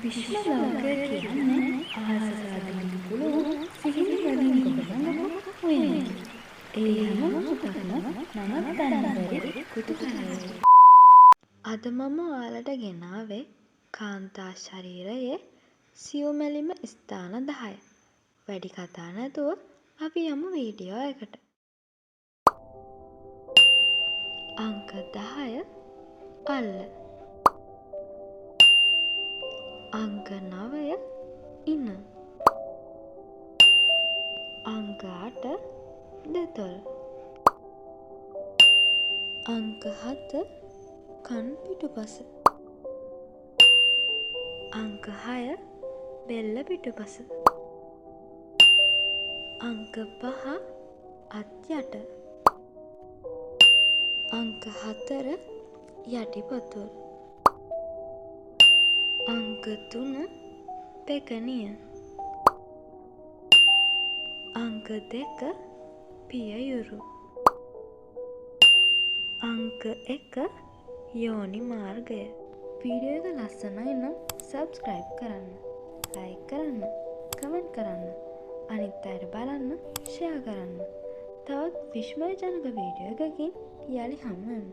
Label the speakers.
Speaker 1: විශ්ව ලෝකය කියන්නේ අහසට අදින්න පුළුවන් සිහින වලින් ගොඩනගපු උයනක්. ඒ හැම මොහොතක්ම නවත්තන්න බැරි කුතුහලයකි. අද මම ඔයාලට ගෙනාවේ කාන්තා ශරීරයේ සියුමැලිම ස්ථාන 10. වැඩි කතා නැතුව අපි යමු වීඩියෝ එකට. අංක 10 අල්ල. අංක 9 ඉන. අංක 8 දෙතොල්. අංක 7 කන් පිටුපස. අංක 6 බෙල්ල පිටුපස. අංක 5 අත් යට. අංක 4 යටිපතුල්. අංක 3 පෙකණිය. අංක 2 පියයුරු. අංක 1 යෝනි මාර්ගය. වීඩියෝ එක ලස්සනයි නම් සබ්ස්ක්‍රයිබ් කරන්න, ලයික් කරන්න, කමෙන්ට් කරන්න, අනිත් අයට බලන්න ෂෙයා කරන්න. තවත් විස්මයජනක වීඩියෝ එකකින් යලි හමු වෙමු.